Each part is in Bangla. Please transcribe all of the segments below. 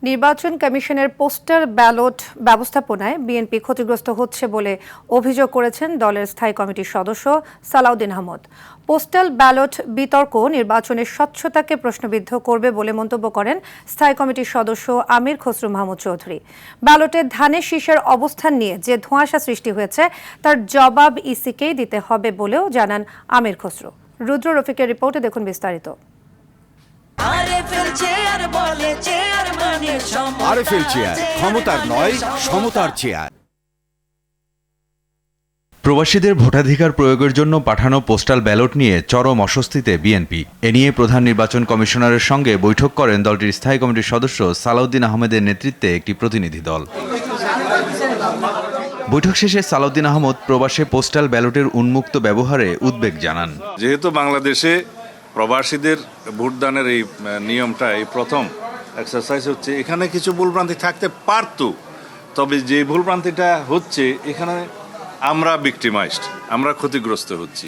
নির্বাচন কমিশনের পোস্টাল ব্যালট ব্যবস্থাপনায় বিএনপি ক্ষতিগ্রস্ত হচ্ছে বলে অভিযোগ করেছেন দলের স্থায়ী কমিটির সদস্য সালাউদ্দিন আহমদ। পোস্টাল ব্যালট বিতর্ক নির্বাচনের স্বচ্ছতাকে প্রশ্নবিদ্ধ করবে বলে মন্তব্য করেন স্থায়ী কমিটির সদস্য আমির খসরু মাহমুদ চৌধুরী। ব্যালটে ধানের শীষের অবস্থান নিয়ে যে ধোঁয়াশা সৃষ্টি হয়েছে তার জবাব ইসিকেই দিতে হবে বলেও জানান আমির খসরু। রুদ্র রফিকের রিপোর্টে দেখুন বিস্তারিত। আরএফএল চেয়ার, ক্ষমতার নয় সমতার চেয়ার। প্রবাসীদের ভোটাধিকার প্রয়োগের জন্য পাঠানো পোস্টাল ব্যালট নিয়ে চরম অস্বস্তিতে বিএনপি। এ নিয়ে প্রধান নির্বাচন কমিশনারের সঙ্গে বৈঠক করেন দলটির স্থায়ী কমিটির সদস্য সালাউদ্দিন আহমেদের নেতৃত্বে একটি প্রতিনিধি দল। বৈঠক শেষে সালাউদ্দিন আহমদ প্রবাসে পোস্টাল ব্যালটের উন্মুক্ত ব্যবহারে উদ্বেগ জানান। যেহেতু বাংলাদেশে প্রবাসীদের ভোটদানের এই নিয়মটা এই প্রথম এক্সারসাইজ হচ্ছে, এখানে কিছু ভুলভ্রান্তি থাকতে পারত, তবে যে ভুলভ্রান্তিটা হচ্ছে এখানে আমরা ভিকটিমাইজড, আমরা ক্ষতিগ্রস্ত হচ্ছি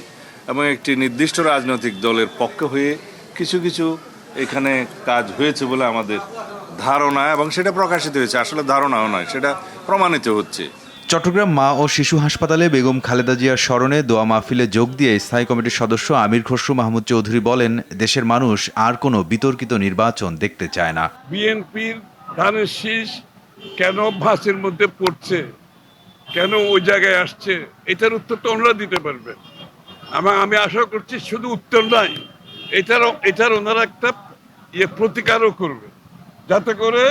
এবং একটি নির্দিষ্ট রাজনৈতিক দলের পক্ষ হয়ে কিছু কিছু এখানে কাজ হয়েছে বলে আমাদের ধারণা, এবং সেটা প্রকাশিত হয়েছে। আসলে ধারণাও নয়, সেটা প্রমাণিত হচ্ছে। চট্টগ্রাম মা ও শিশু হাসপাতালে বেগম খালেদা জিয়ার স্মরণে দোয়া মাহফিলে যোগ দিয়ে স্থায়ী কমিটির সদস্য আমির খসরু মাহমুদ চৌধুরী বলেন, দেশের মানুষ আর কোনো বিতর্কিত নির্বাচন দেখতে চায় না। বিএনপির ধানের শীষ কেন ভাসের মধ্যে পড়ছে, কেন ওই জায়গায় আসছে, এটার উত্তর তো ওনারা দিতে পারবে। আমি আশা করছি শুধু উত্তর নাই, এটার ওনারা একটা প্রতিকারও করবে, যাতে করে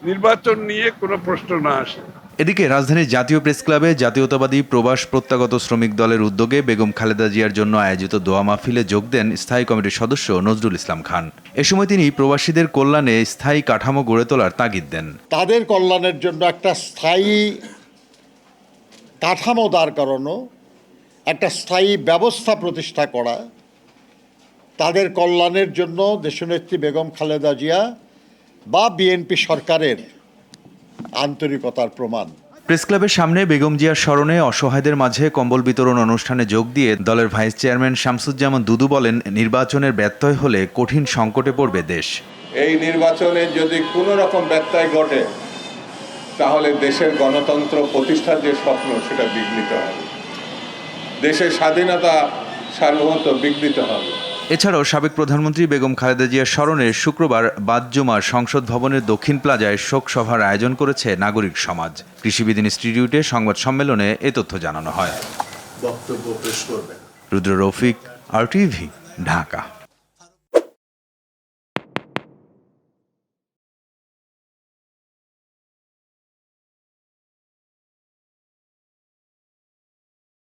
নির্বাচন নিয়ে কোনো প্রশ্ন না আসে। এদিকে রাজধানীর জাতীয় প্রেস ক্লাবে জাতীয়তাবাদী প্রবাস প্রত্যাগত শ্রমিক দলের উদ্যোগে বেগম খালেদা জিয়ার জন্য আয়োজিত দোয়া মাহফিলে যোগ দেন স্থায়ী কমিটির সদস্য নজরুল ইসলাম খান। এ সময় তিনি প্রবাসীদের কল্যাণে স্থায়ী কাঠামো গড়ে তোলার তাগিদ দেন। তাদের কল্যাণের জন্য একটা স্থায়ী কাঠামো দাঁড় করানো, একটা স্থায়ী ব্যবস্থা প্রতিষ্ঠা করা, তাদের কল্যাণের জন্য দেশনেত্রী বেগম খালেদা জিয়া বা বিএনপি সরকারের আন্তরিকতার প্রমাণ। প্রেস ক্লাবের সামনে বেগম জিয়ার স্মরণে অসহায়দের মাঝে কম্বল বিতরণ অনুষ্ঠানে যোগ দিয়ে দলের ভাইস চেয়ারম্যান শামসুজ্জামান দুদু বলেন, নির্বাচনের ব্যত্যয় হলে কঠিন সংকটে পড়বে দেশ। এই নির্বাচনে যদি কোনো রকম ব্যত্যয় ঘটে তাহলে দেশের গণতন্ত্র প্রতিষ্ঠার যে স্বপ্ন সেটা বিঘ্নিত হবে, দেশের স্বাধীনতা সার্বভৌমত্ব বিঘ্নিত হবে। এছাড়াও সাবেক প্রধানমন্ত্রী বেগম খালেদা জিয়ার স্মরণে শুক্রবার বাদ-জুমার সংসদ ভবনের দক্ষিণ প্লাজায় শোক সভার আয়োজন করেছে নাগরিক সমাজ। কৃষিবিদ ইনস্টিটিউটে সংবাদ সম্মেলনে এ তথ্য জানানো হয়। বক্তব্য পেশ করবেন রুদ্র রফিক, RTV, ঢাকা।